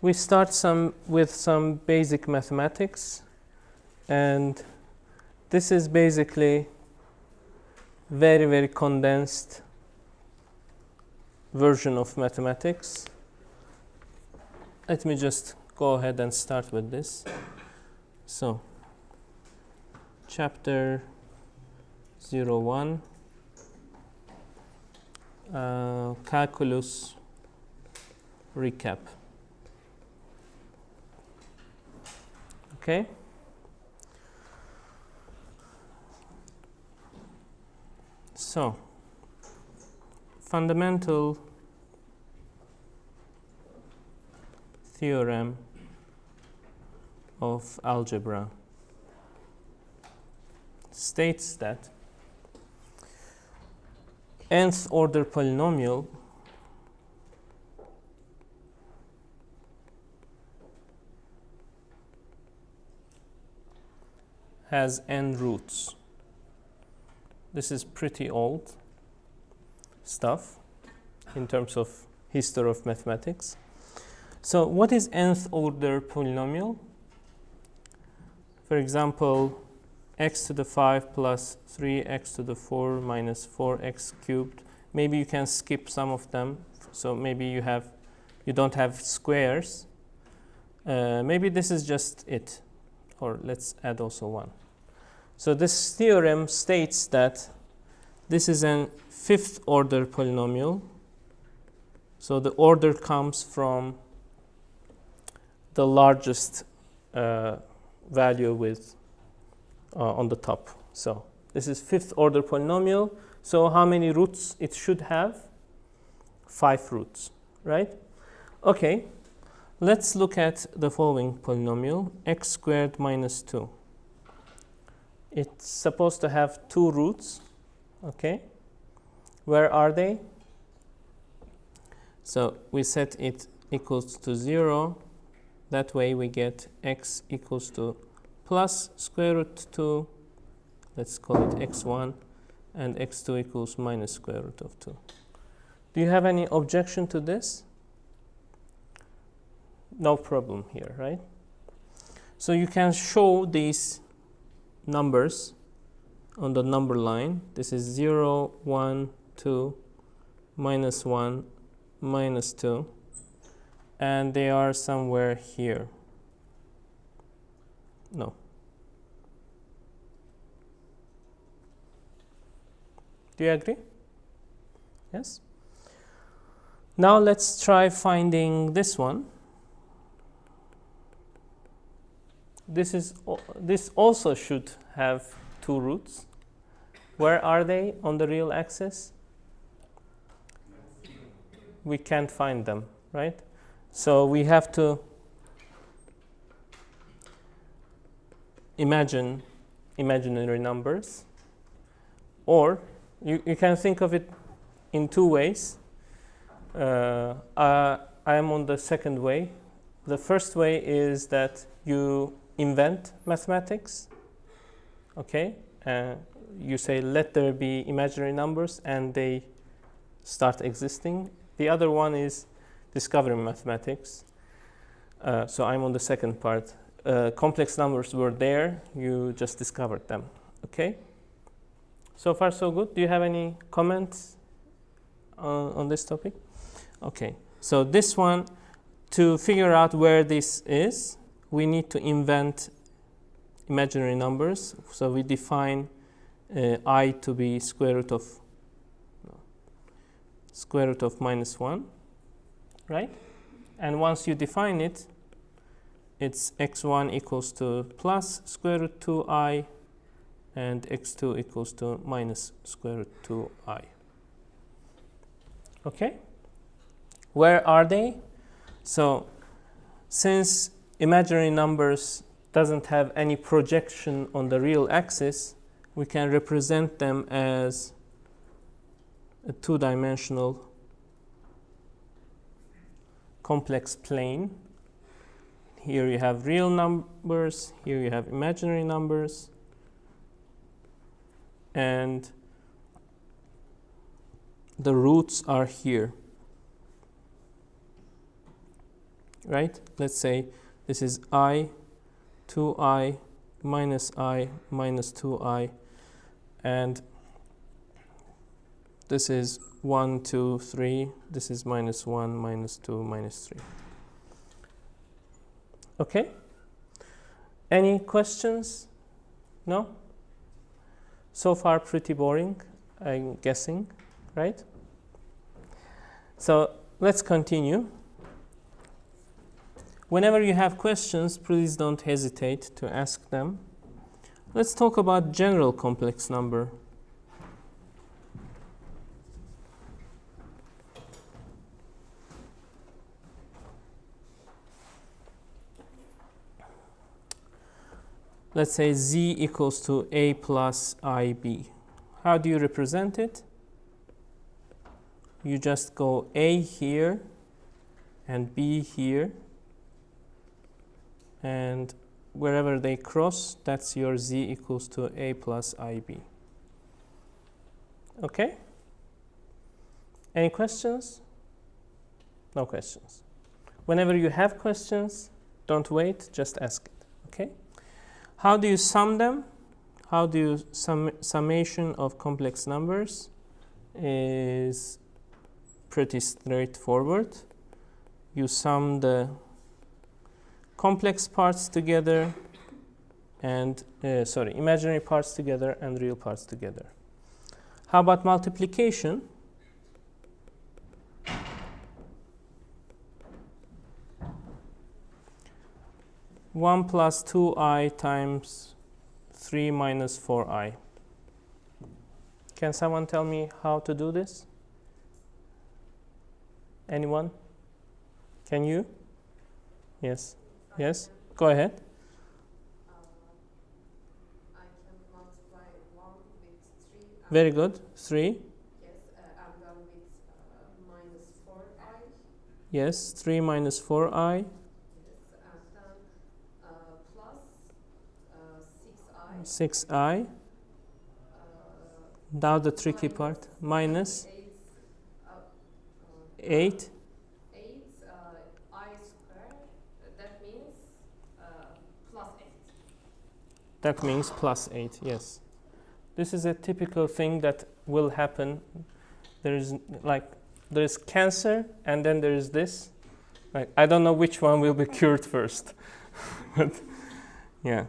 we start with some basic mathematics, and this is basically very, very condensed version of mathematics. Let me just go ahead and start with this. So, chapter 01, calculus recap. Okay. So, fundamental theorem of algebra states that nth order polynomial has n roots. This is pretty old stuff in terms of history of mathematics. So what is nth order polynomial? For example, x to the 5 plus 3x to the 4 minus 4x cubed. Maybe you can skip some of them. So maybe you don't have squares. Maybe this is just it. Or let's add also 1. So this theorem states that this is a fifth order polynomial. So the order comes from the largest value with on the top. So this is fifth order polynomial. So how many roots it should have? 5 roots, right? Okay, let's look at the following polynomial, x squared minus 2. It's supposed to have 2 roots, okay? Where are they? So we set it equals to 0. That way we get x equals to plus square root 2, let's call it x1, and x2 equals minus square root of 2. Do you have any objection to this? No problem here, right? So you can show these numbers on the number line. This is 0, 1, 2, minus 1, minus 2, and they are somewhere here. No. Do you agree? Yes? Now let's try finding this one. This also should have 2 roots. Where are they on the real axis? We can't find them, right? So we have to imagine imaginary numbers, or you can think of it in 2 ways. I am on the second way. The first way is that you invent mathematics, okay? You say let there be imaginary numbers and they start existing. The other one is discovering mathematics. So I'm on the second part. Complex numbers were there, you just discovered them, okay? So far so good. Do you have any comments on this topic? Okay, so this one, to figure out where this is, we need to invent imaginary numbers. So we define I to be square root of minus 1, right? And once you define it, it's x1 equals to plus square root 2i, and x2 equals to minus square root 2i. Okay? Where are they? So since imaginary numbers doesn't have any projection on the real axis, we can represent them as a 2-dimensional complex plane. Here you have real numbers, here you have imaginary numbers, and the roots are here. right? Let's say this is I, 2I, minus I, minus 2I, and this is 1, 2, 3. This is minus 1, minus 2, minus 3. Okay? Any questions? No? So far pretty boring, I'm guessing, right? So let's continue. Whenever you have questions, please don't hesitate to ask them. Let's talk about general complex number. Let's say z equals to a plus ib. How do you represent it? You just go a here and b here, and wherever they cross, that's your z equals to a plus ib. Okay? Any questions? No questions. Whenever you have questions, don't wait, just ask it. Okay? How do you sum them? How do you summation of complex numbers is pretty straightforward. You sum the complex parts together and imaginary parts together and real parts together. How about multiplication? One plus 2i times 3 minus 4i. Can someone tell me how to do this? Anyone? Can you? Yes. Yes? Go ahead. I can multiply 1 with 3. Very good. 3. Yes, and then with minus 4i. Yes, 3 minus 4i. Yes, and then plus 6i. 6i. Now the tricky part. Minus 8. 8 I squared. That means plus 8. That means plus 8, yes. This is a typical thing that will happen. There is cancer, and then there is this. Like, I don't know which one will be cured first. But yeah.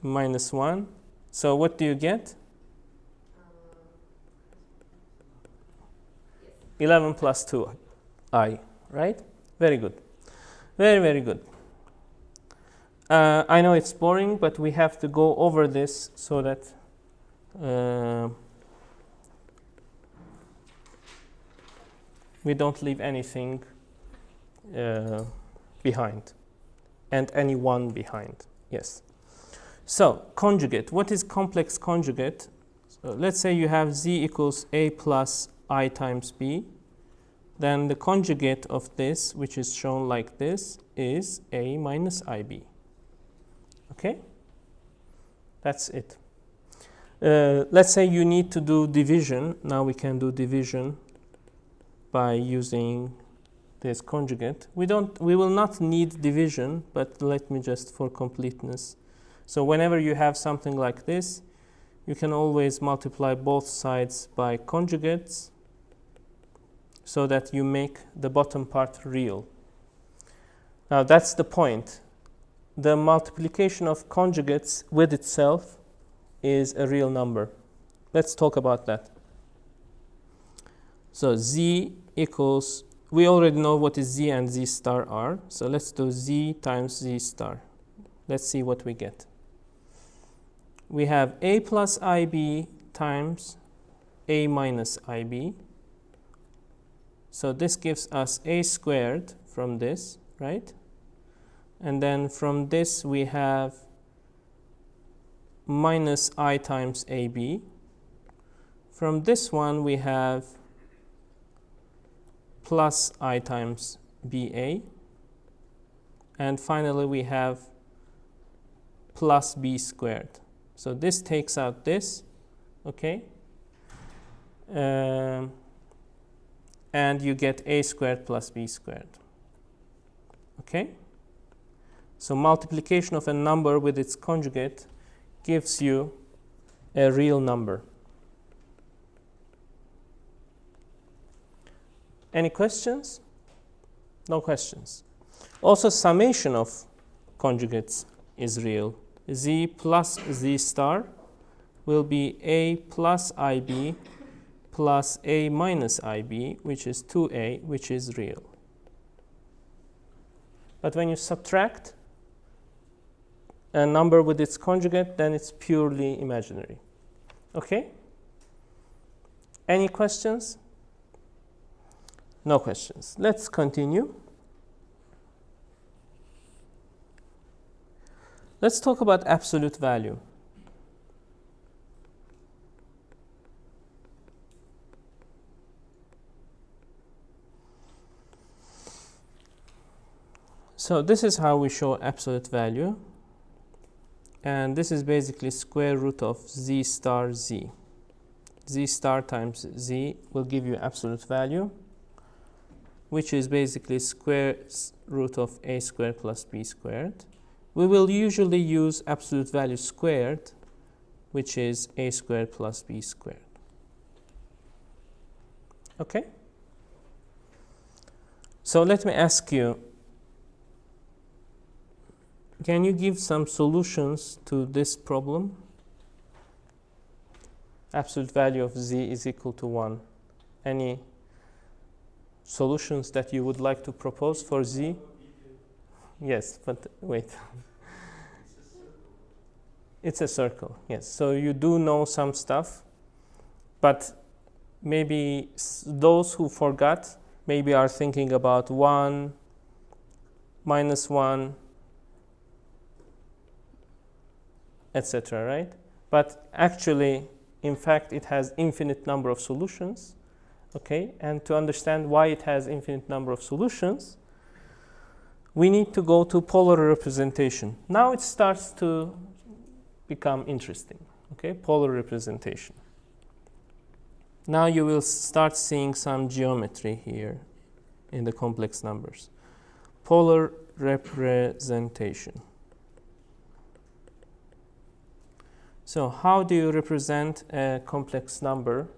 Minus 1. So what do you get? 11 plus 2i, right? Very good. Very, very good. I know it's boring, but we have to go over this so that we don't leave anything behind and anyone behind. Yes. So conjugate. What is complex conjugate? So let's say you have z equals a plus I times b. Then the conjugate of this, which is shown like this, is a minus ib. Okay? That's it. Let's say you need to do division. Now we can do division by using this conjugate. We will not need division, but let me just for completeness. So whenever you have something like this, you can always multiply both sides by conjugates so that you make the bottom part real. Now that's the point. The multiplication of conjugates with itself is a real number. Let's talk about that. So z equals, we already know what is z and z star are. So let's do z times z star. Let's see what we get. We have a plus ib times a minus ib. So this gives us a squared from this, right? And then from this we have minus I times AB. From this one we have plus I times BA. And finally we have plus B squared. So this takes out this, okay? And you get a squared plus b squared. Okay? So multiplication of a number with its conjugate gives you a real number. Any questions? No questions. Also, summation of conjugates is real. Z plus Z star will be A plus IB plus A minus IB, which is 2A, which is real. But when you subtract a number with its conjugate, then it's purely imaginary. Okay? Any questions? No questions. Let's continue. Let's talk about absolute value. So this is how we show absolute value. And this is basically square root of Z star Z. Z star times Z will give you absolute value, which is basically square root of A squared plus B squared. We will usually use absolute value squared, which is A squared plus B squared. Okay? So let me ask you, can you give some solutions to this problem? Absolute value of Z is equal to 1. Any solutions that you would like to propose for Z? Yes, but wait. It's a circle, yes. So you do know some stuff, but maybe those who forgot maybe are thinking about 1, minus 1, etc., right? But actually, in fact, it has infinite number of solutions, okay? And to understand why it has infinite number of solutions, we need to go to polar representation. Now it starts to become interesting, okay? Polar representation. Now you will start seeing some geometry here in the complex numbers. Polar representation. So how do you represent a complex number?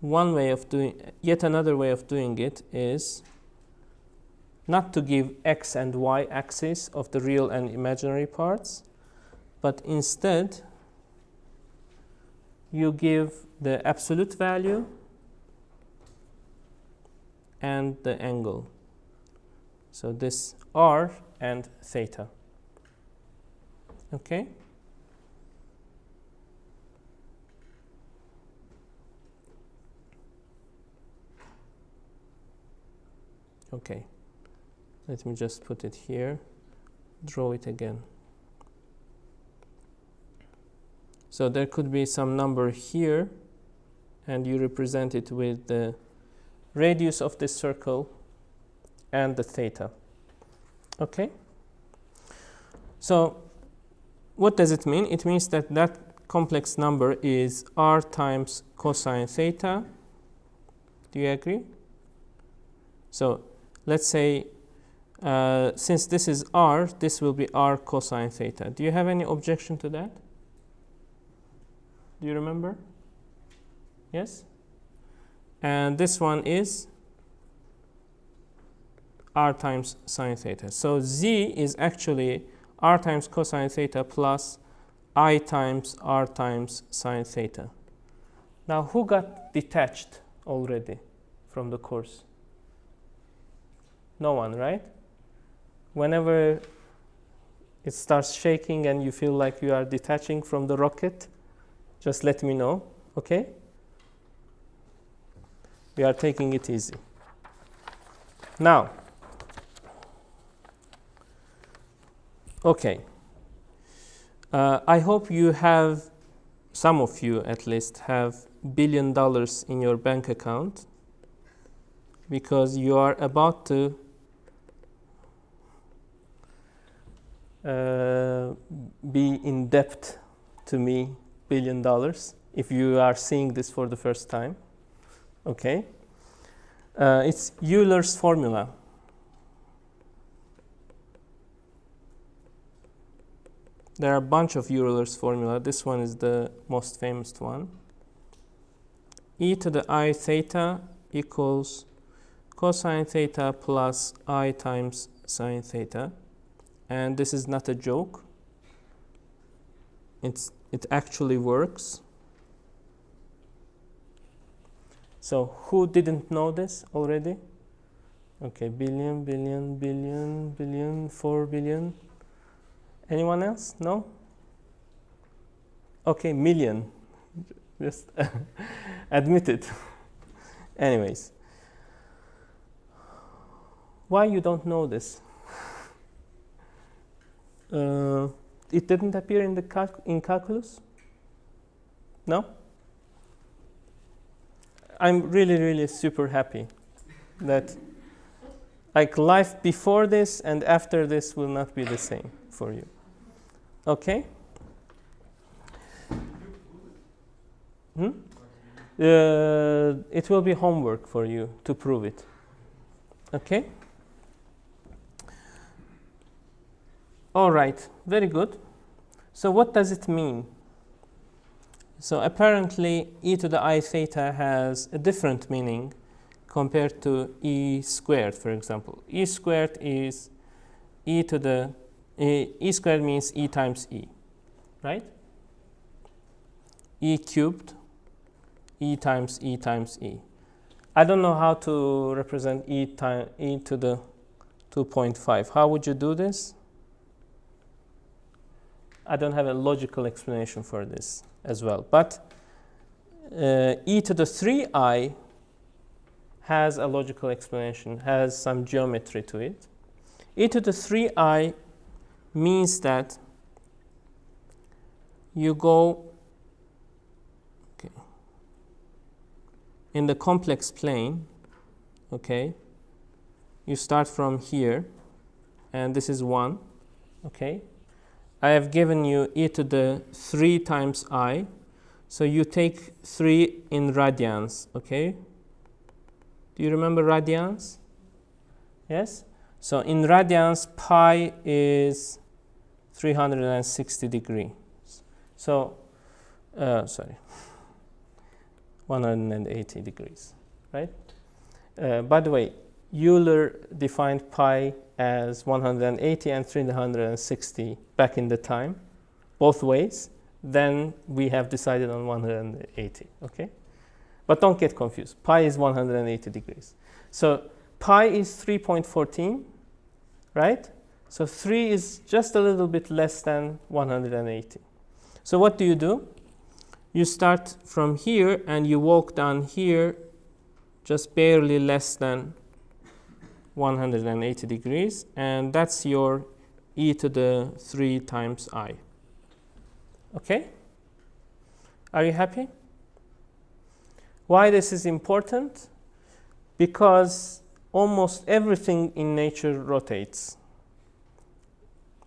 Yet another way of doing it is not to give x and y axis of the real and imaginary parts, but instead you give the absolute value and the angle. So this r and theta. Okay? Okay. Let me just put it here. Draw it again. So there could be some number here, and you represent it with the radius of this circle and the theta. Okay? So what does it mean? It means that that complex number is r times cosine theta. Do you agree? So let's say since this is r, this will be r cosine theta. Do you have any objection to that? Do you remember? Yes? And this one is r times sine theta. So z is actually r times cosine theta plus I times r times sine theta. Now, who got detached already from the course? No one, right? Whenever it starts shaking and you feel like you are detaching from the rocket, just let me know, okay? We are taking it easy. Now, okay. I hope you have, some of you at least, have $1 billion in your bank account, because you are about to be in debt to me $1 billion if you are seeing this for the first time. Okay. It's Euler's formula. There are a bunch of Euler's formula. This one is the most famous one. E to the I theta equals cosine theta plus I times sine theta. And this is not a joke. It actually works. So who didn't know this already? Okay, billion, billion, billion, billion, 4 billion. Anyone else? No? Okay, million. Just admit it. Anyways. Why you don't know this? It didn't appear in the calculus? No? I'm really super happy that like life before this and after this will not be the same for you. Okay? It will be homework for you to prove it. Okay? All right, very good. So what does it mean? So apparently e to the I theta has a different meaning compared to e squared, for example. E squared is e to the e squared means e times e, right? E cubed, e times e times e. I don't know how to represent e to the 2.5. How would you do this? I don't have a logical explanation for this as well. But e to the 3i has a logical explanation, has some geometry to it. E to the 3i means that you go in the complex plane, okay? You start from here, and this is 1, okay? I have given you e to the 3 times I, so you take 3 in radians, okay? Do you remember radians? Yes? So in radians, pi is 360 degrees. So, 180 degrees, right? By the way, Euler defined pi as 180 and 360 back in the time, both ways. Then we have decided on 180, okay? But don't get confused. Pi is 180 degrees. So pi is 3.14, right? So 3 is just a little bit less than 180. So what do? You start from here and you walk down here just barely less than 180 degrees, and that's your e to the 3 times I. Okay? Are you happy? Why this is important? Because almost everything in nature rotates.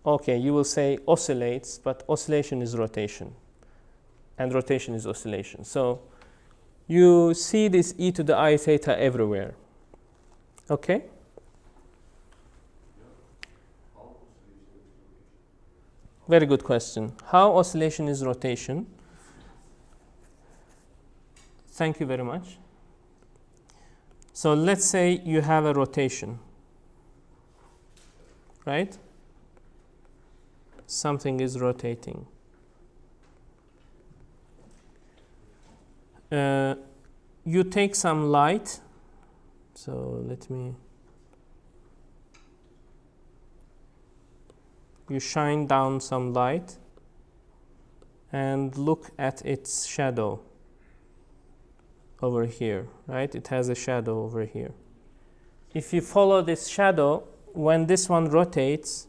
Okay, you will say oscillates, but oscillation is rotation, and rotation is oscillation. So you see this e to the I theta everywhere. Okay? Very good question. How oscillation is rotation? Thank you very much. So let's say you have a rotation, right? Something is rotating. You take some light. So you shine down some light and look at its shadow over here, right? It has a shadow over here. If you follow this shadow, when this one rotates,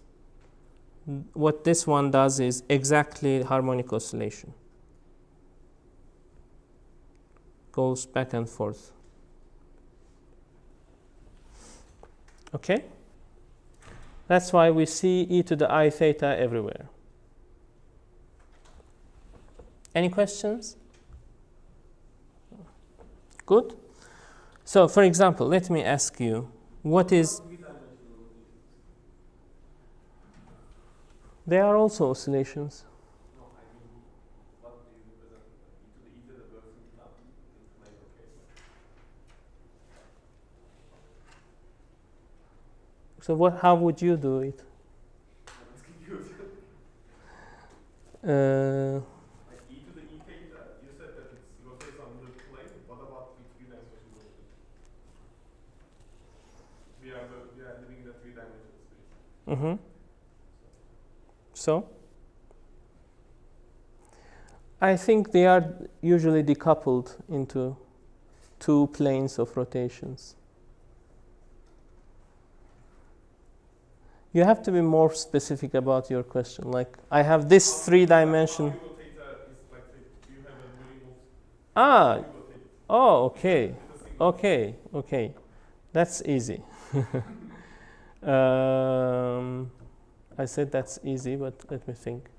what this one does is exactly harmonic oscillation. Goes back and forth. Okay? That's why we see e to the I theta everywhere. Any questions? Good. So, for example, let me ask you, what is They are also oscillations. No, I mean, what do you represent? E to the works in lab inflator case. So how would you do it? I'm confused. Like e to the e theta, you said that it rotates on the plane. What about the three-dimensional motion? We are living in a three-dimensional space. Mm-hmm. So? I think they are usually decoupled into two planes of rotations. You have to be more specific about your question. Like, I have this three-dimension. How you rotate is like, do you have a volume of Ah, how you rotate? oh, okay. With a single Okay. That's easy. I said that's easy, but let me think.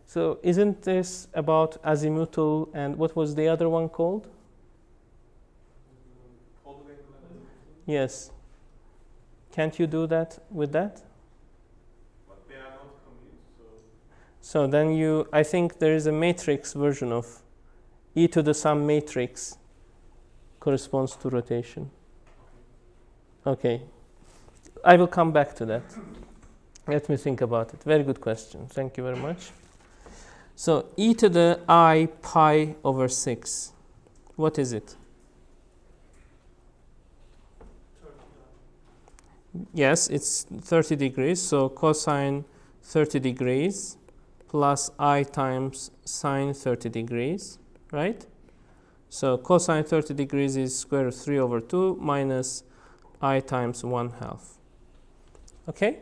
So isn't this about azimuthal and what was the other one called? polynomial and Yes. Can't you do that with that? but they are not commute, so So then I think there is a matrix version of e to the some matrix corresponds to rotation. Okay. I will come back to that. Let me think about it. Very good question. Thank you very much. So e to the I pi over 6. What is it? Yes, it's 30 degrees. So cosine 30 degrees plus I times sine 30 degrees, right? So cosine 30 degrees is square root 3 over 2 minus I times 1/2. Okay?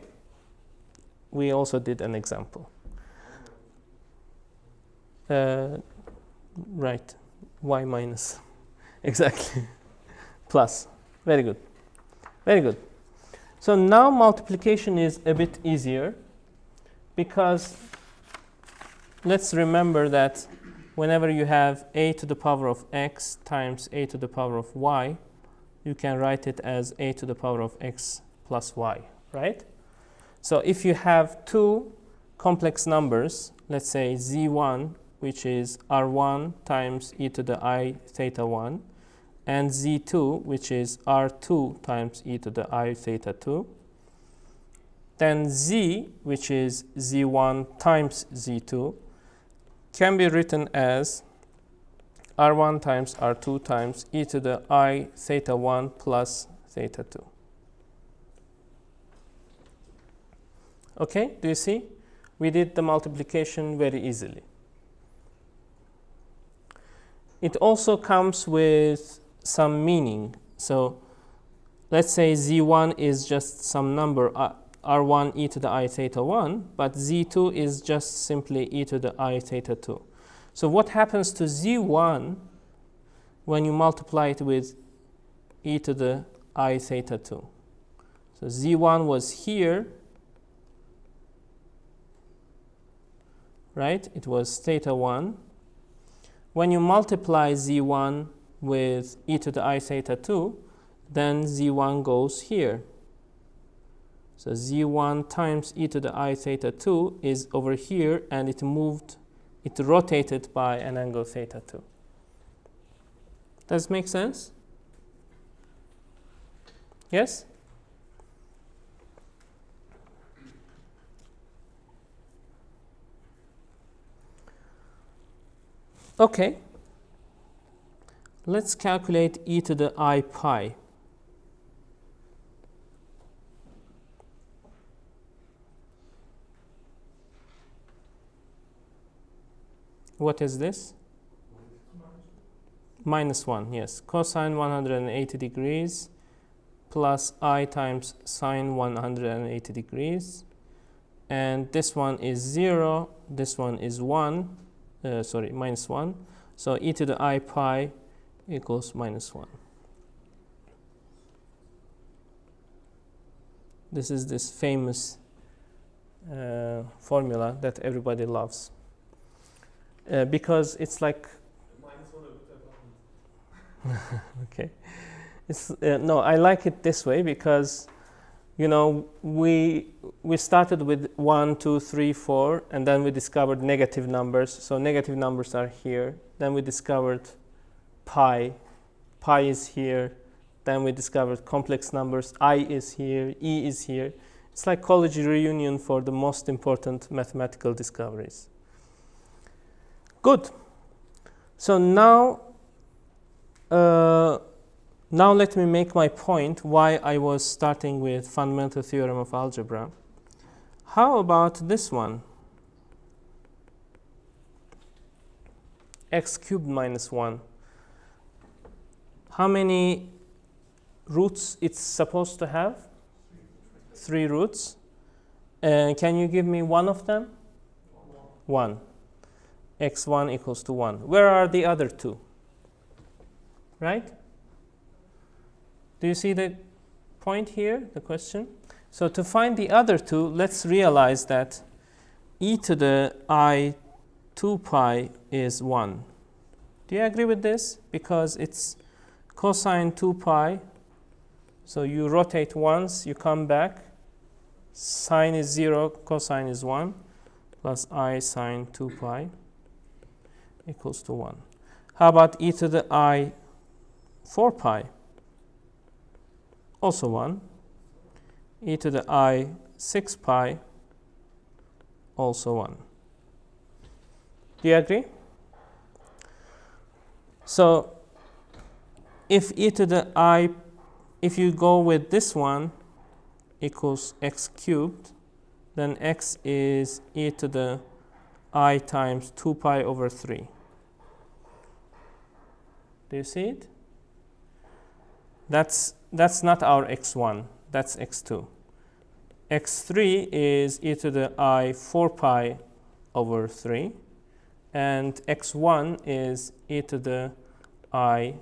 We also did an example. Right. Y minus. Exactly. Plus. Very good. Very good. So now multiplication is a bit easier because let's remember that whenever you have a to the power of x times a to the power of y, you can write it as a to the power of x plus y, right? So if you have two complex numbers, let's say z1, which is r1 times e to the I theta 1, and z2, which is r2 times e to the I theta 2, then z, which is z1 times z2, can be written as r1 times r2 times e to the I theta 1 plus theta 2. Okay, do you see? We did the multiplication very easily. It also comes with some meaning. So let's say z1 is just some number r1 e to the I theta 1, but z2 is just simply e to the I theta 2. So what happens to z1 when you multiply it with e to the I theta 2? So z1 was here, right? It was theta 1. When you multiply z1 with e to the I theta 2, then z1 goes here. So z1 times e to the I theta 2 is over here, and it rotated by an angle theta 2. Does it make sense? Yes? Okay. Let's calculate e to the I pi. What is this? Minus 1, yes. Cosine 180 degrees plus I times sine 180 degrees. And this one is 0, this one is 1, minus 1. So e to the I pi equals minus 1. This is this famous formula that everybody loves. Because it's like okay, it's no, I like it this way because you know, we started with 1, 2, 3, 4, and then we discovered negative numbers. So negative numbers are here. Then we discovered pi. Pi is here. Then we discovered complex numbers. I is here. E is here. It's like college reunion for the most important mathematical discoveries. Good. So now let me make my point why I was starting with fundamental theorem of algebra. How about this one? X cubed minus 1. How many roots it's supposed to have? 3 roots. Can you give me one of them? 1. x1 equals to 1. Where are the other 2? Right? Do you see the point here, the question? So to find the other 2, let's realize that e to the I 2 pi is 1. Do you agree with this? Because it's cosine 2 pi. So you rotate once, you come back. Sine is 0, cosine is 1, plus I sine 2 pi equals to 1. How about e to the I 4 pi? Also 1. E to the I 6 pi, also 1. Do you agree? So if e to the I, if you go with this one, equals x cubed, then x is e to the I times 2 pi over 3. Do you see it? That's not our x1, that's x2. x3 is e to the I 4 pi over 3, and x1 is e to the I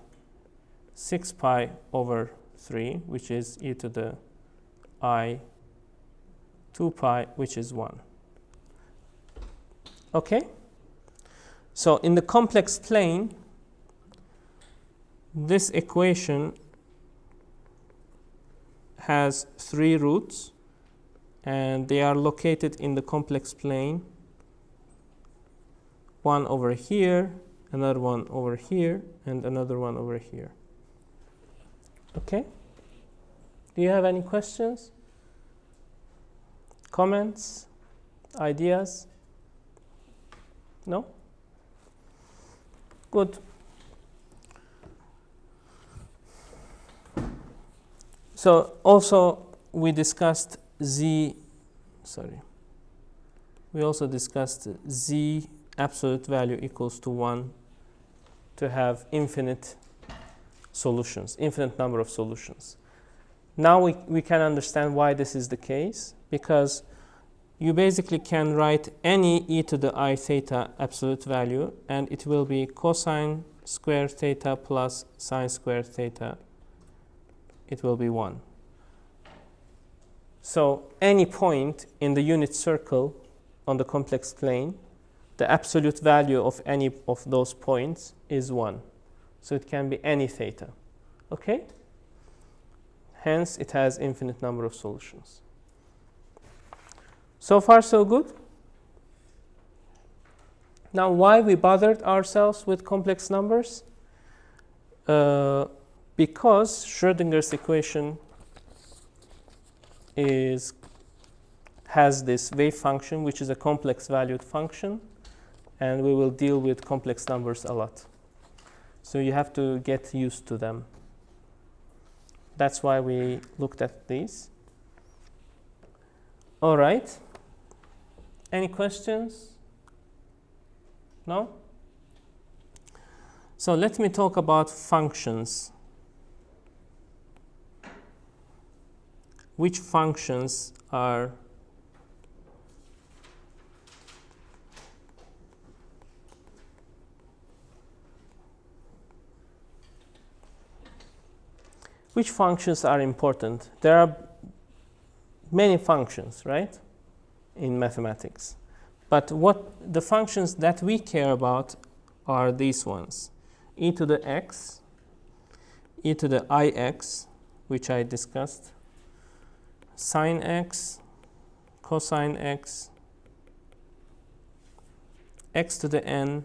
6 pi over 3, which is e to the I 2 pi, which is 1. Okay? So in the complex plane, this equation has 3 roots, and they are located in the complex plane. One over here, another one over here, and another one over here. Okay? Do you have any questions? Comments? Ideas? No? Good. So also we discussed z absolute value equals to 1 to have infinite solutions, infinite number of solutions. Now we can understand why this is the case, because you basically can write any e to the I theta absolute value, and it will be cosine squared theta plus sine squared theta. It will be 1. So any point in the unit circle on the complex plane, the absolute value of any of those points is 1. So it can be any theta. Okay? Hence, it has infinite number of solutions. So far, so good. Now, why we bothered ourselves with complex numbers? Because Schrödinger's equation has this wave function, which is a complex valued function, and we will deal with complex numbers a lot. So you have to get used to them. That's why we looked at these. All right. Any questions? No? So let me talk about functions. Which functions are important? There are many functions, right, in mathematics. But what the functions that we care about are these ones. E to the x, e to the ix, which I discussed, sine x, cosine x, x to the n,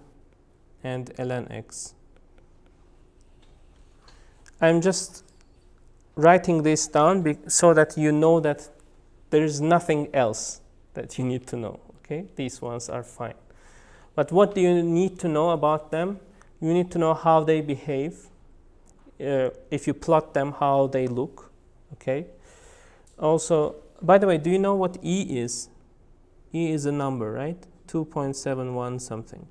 and ln x. I'm just writing this down so that you know that there is nothing else that you need to know. Okay, these ones are fine. But what do you need to know about them? You need to know how they behave. If you plot them, how they look. Okay. Also, by the way, do you know what E is? E is a number, right? 2.71 something.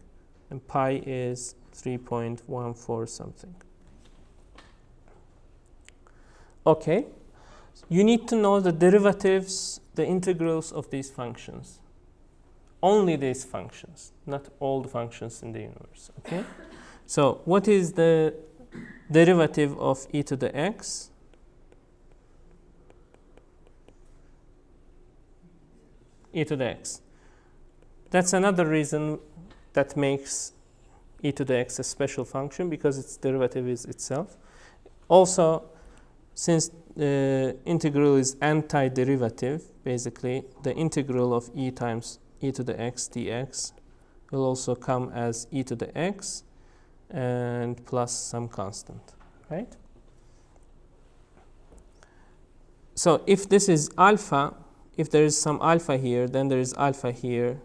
And pi is 3.14 something. Okay. You need to know the derivatives, the integrals of these functions. Only these functions, not all the functions in the universe. Okay. So what is the derivative of e to the x? E to the x. That's another reason that makes e to the x a special function, because its derivative is itself. Also, since the integral is antiderivative, basically the integral of e times e to the x dx will also come as e to the x and plus some constant, right? So if this is alpha, if there is some alpha here, then there is alpha here,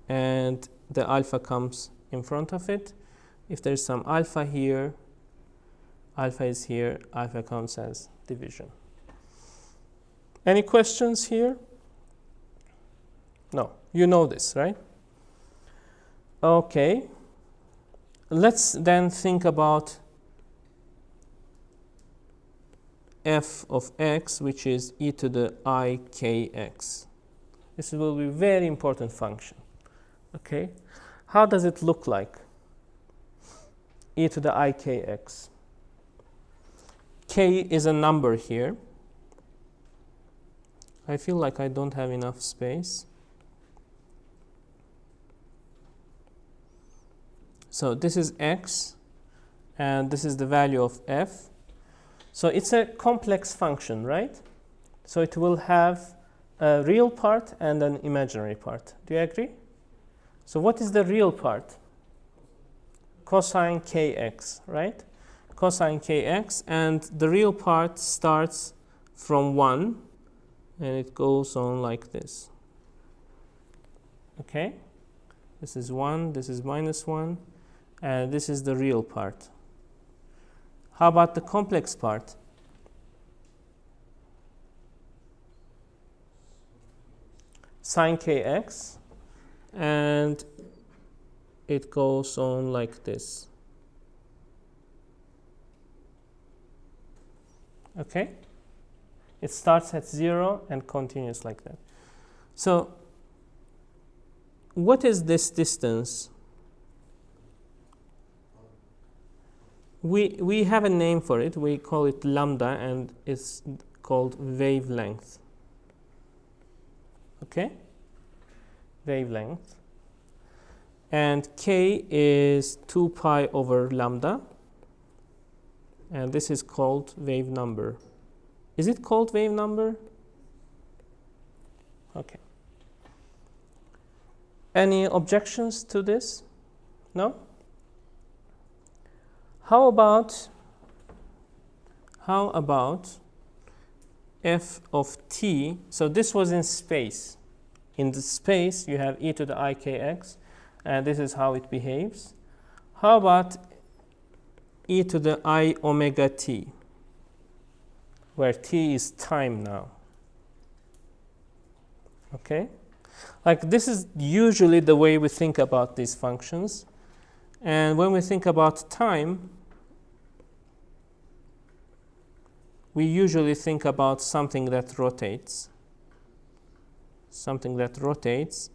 and the alpha comes in front of it. If there is some alpha here, alpha is here, alpha counts as division. Any questions here? No, you know this, right? Okay. Let's then think about f of x, which is e to the I kx. This will be a very important function. Okay. How does it look like? E to the I kx. K is a number here. I feel like I don't have enough space. So this is x, and this is the value of f. So it's a complex function, right? So it will have a real part and an imaginary part. Do you agree? So what is the real part? Cosine kx, right? Cosine kx, and the real part starts from 1, and it goes on like this. Okay? This is 1, this is minus 1, and this is the real part. How about the complex part? Sine kx, and it goes on like this. Okay? It starts at 0 and continues like that. So what is this distance? We have a name for it. We call it lambda, and it's called wavelength. Okay? Wavelength. And k is 2 pi over lambda. And this is called wave number. Is it called wave number? Okay. Any objections to this? No? How about f of t? So this was in space. In the space, you have e to the I kx, and this is how it behaves. How about e to the I omega t, where t is time now? Okay? Like, this is usually the way we think about these functions. And when we think about time, we usually think about something that rotates. Something that rotates.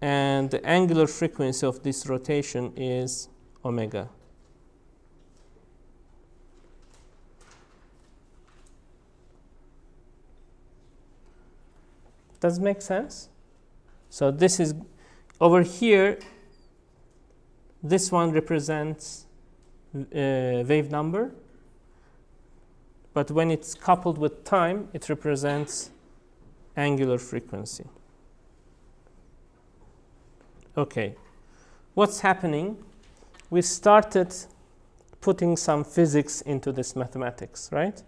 And the angular frequency of this rotation is omega. Does it make sense? So this is over here. This one represents wave number, but when it's coupled with time, it represents angular frequency. Okay, what's happening? We started putting some physics into this mathematics, right?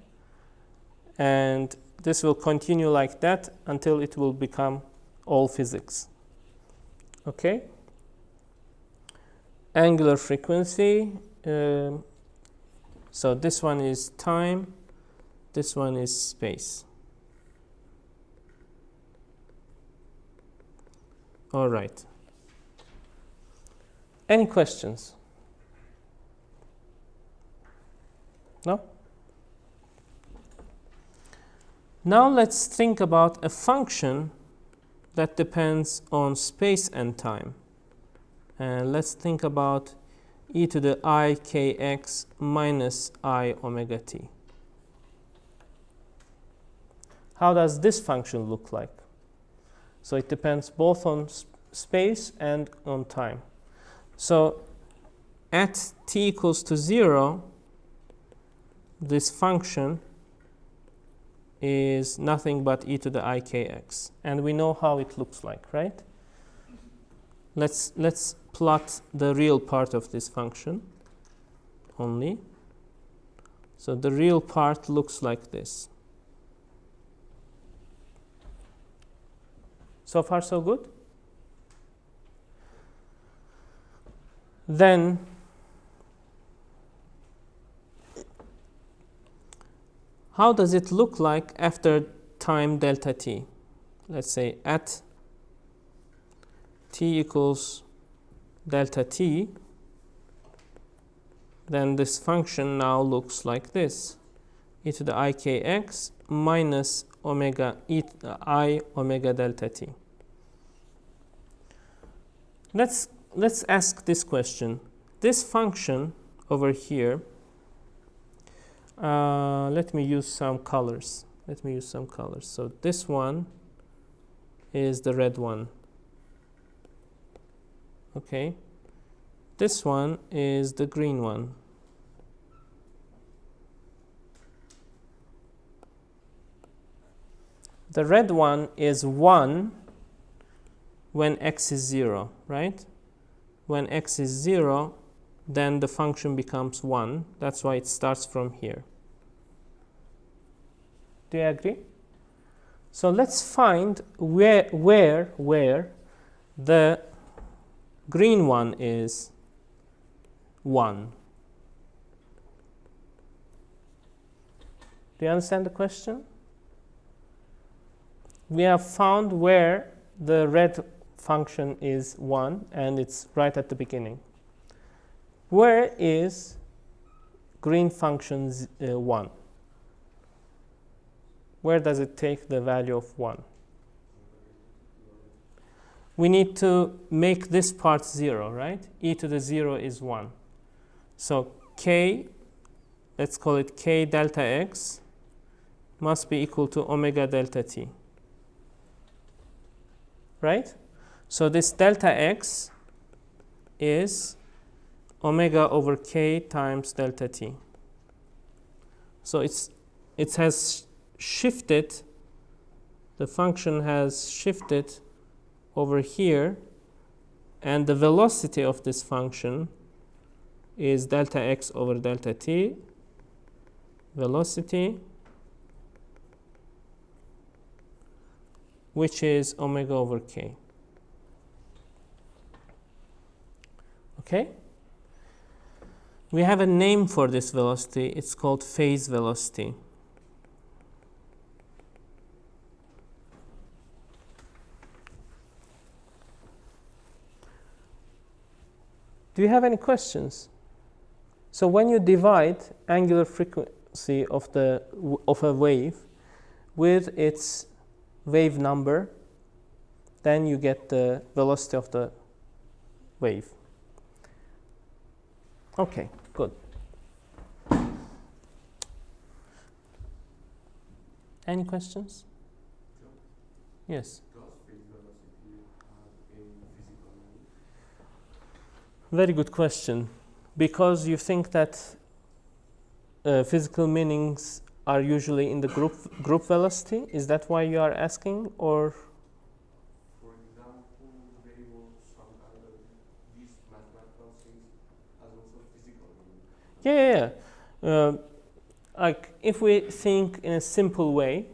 And this will continue like that until it will become all physics. Okay? Angular frequency. So this one is time, this one is space. All right. Any questions? No? Now let's think about a function that depends on space and time. And let's think about e to the I kx minus I omega t. How does this function look like? So it depends both on space and on time. So at t equals to 0, this function is nothing but e to the I kx. And we know how it looks like, right? Let's plot the real part of this function only. So the real part looks like this. So far, so good? Then how does it look like after time delta t? Let's say at t equals delta t, then this function now looks like this: e to the I kx minus omega I omega delta t. Let's ask this question. This function over here, let me use some colors. So this one is the red one. Okay. This one is the green one. The red one is 1 when x is 0, right? When x is 0, then the function becomes 1. That's why it starts from here. Do you agree? So let's find where the green one is 1. Do you understand the question? We have found where the red function is 1, and it's right at the beginning. Where is green function 1? Where does it take the value of 1? We need to make this part 0, right? E to the 0 is 1. So k, let's call it k delta x, must be equal to omega delta t. Right? So this delta x is omega over k times delta t. So it has shifted, the function has shifted over here, and the velocity of this function is delta x over delta t, velocity, which is omega over k. Okay? We have a name for this velocity. It's called phase velocity. Do you have any questions? So when you divide angular frequency of a wave with its wave number, then you get the velocity of the wave. Okay, good. Any questions? Yes. Does phase velocity have a physical meaning? Very good question. Because you think that physical meanings are usually in the group velocity. Is that why you are asking, or? For example, they will some kind of these mathematical things as also physical. Yeah. Like if we think in a simple way,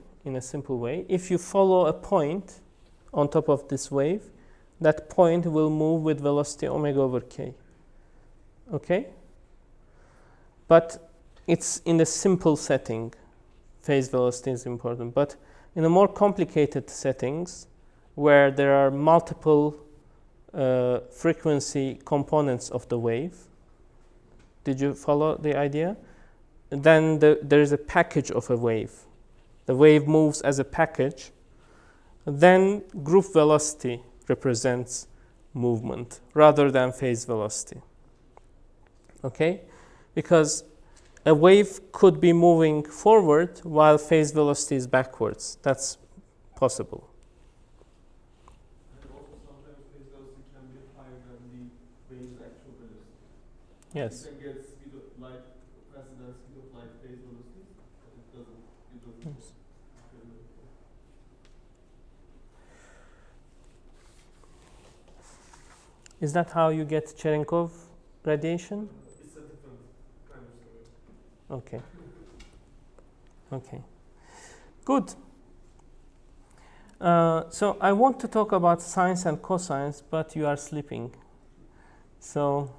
if you follow a point on top of this wave, that point will move with velocity omega over k. Okay? But it's in a simple setting, phase velocity is important. But in a more complicated settings, where there are multiple frequency components of the wave, did you follow the idea? Then there is a package of a wave. The wave moves as a package. Then group velocity represents movement rather than phase velocity. Okay? Because a wave could be moving forward while phase velocity is backwards. That's possible. And also sometimes phase velocity can be higher than the wave's actual velocity. Yes. You can get speed of light faster than speed of light phase velocity, but it doesn't. Yes. Is that how you get Cherenkov radiation? It's a different kind of story. Okay. Okay. Good. So I want to talk about sines and cosines, but you are sleeping. So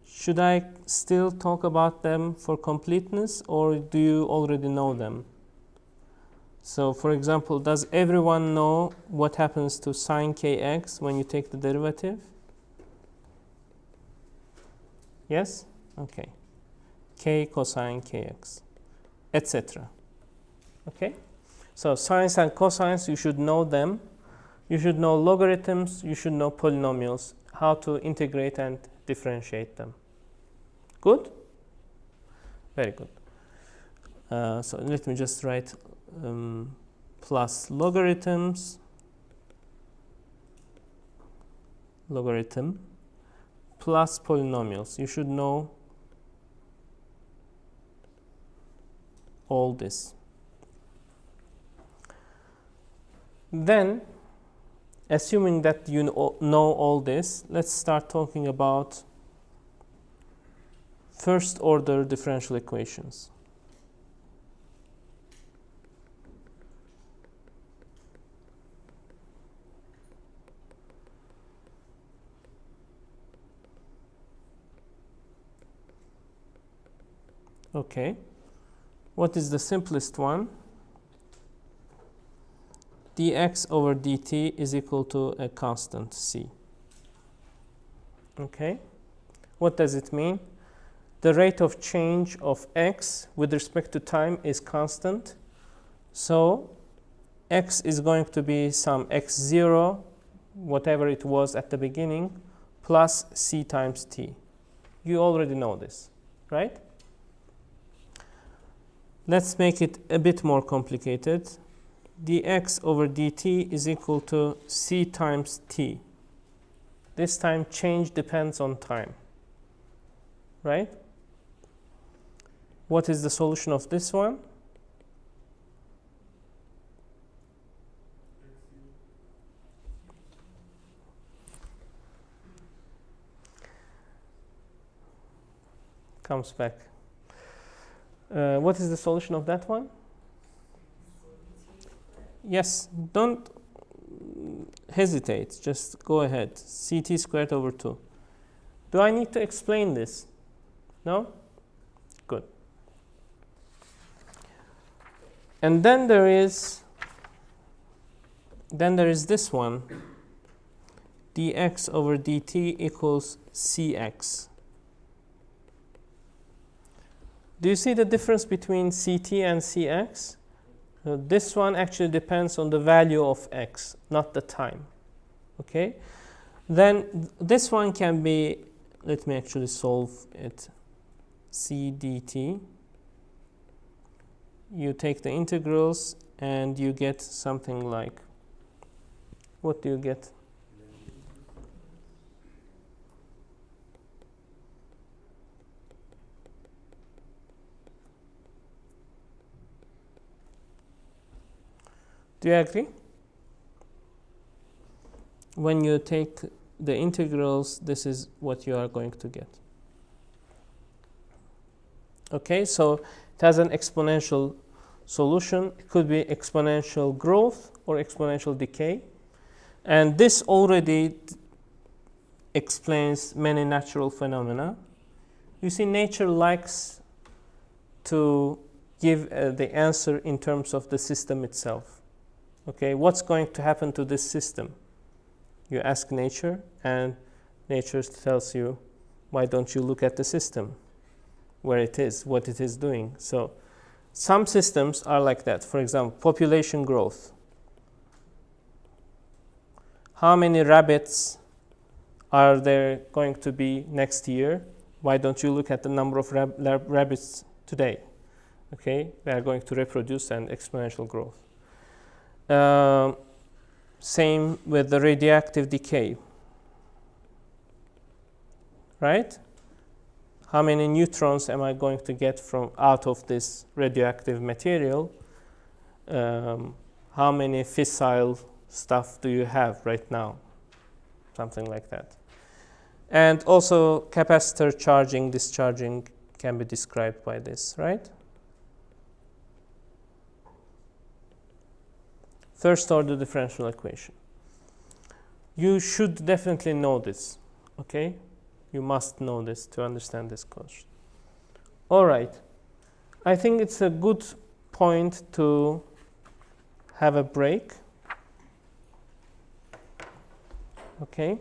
should I still talk about them for completeness, or do you already know them? So for example, does everyone know what happens to sine kx when you take the derivative? Yes? Okay. K cosine kx, etc. Okay? So sines and cosines, you should know them. You should know logarithms, you should know polynomials, how to integrate and differentiate them. Good? Very good. So let me just write plus logarithm plus polynomials. You should know all this. Then, assuming that you know all this, let's start talking about first order differential equations. Okay. What is the simplest one? Dx over dt is equal to a constant c. Okay. What does it mean? The rate of change of x with respect to time is constant. So x is going to be some x0, whatever it was at the beginning, plus c times t. You already know this, right? Let's make it a bit more complicated. Dx over dt is equal to c times t. This time change depends on time, right? What is the solution of this one? Comes back. What is the solution of that one? Yes, don't hesitate, just go ahead. Ct squared over 2. Do I need to explain this? No? Good. And then there is this one. Dx over dt equals cx. Do you see the difference between ct and cx? This one actually depends on the value of x, not the time. Okay? Then this one can be, let me actually solve it, c dt. You take the integrals and you get something like, what do you get? Do you agree? When you take the integrals, this is what you are going to get. Okay, so it has an exponential solution. It could be exponential growth or exponential decay. And this already explains many natural phenomena. You see, nature likes to give the answer in terms of the system itself. Okay, what's going to happen to this system? You ask nature, and nature tells you, why don't you look at the system, where it is, what it is doing? So some systems are like that. For example, population growth. How many rabbits are there going to be next year? Why don't you look at the number of rabbits today? Okay, they are going to reproduce and exponential growth. Same with the radioactive decay, right? How many neutrons am I going to get from out of this radioactive material? How many fissile stuff do you have right now? Something like that. And also capacitor charging, discharging can be described by this, right? First order differential equation. You should definitely know this, okay? You must know this to understand this question. All right. I think it's a good point to have a break. Okay.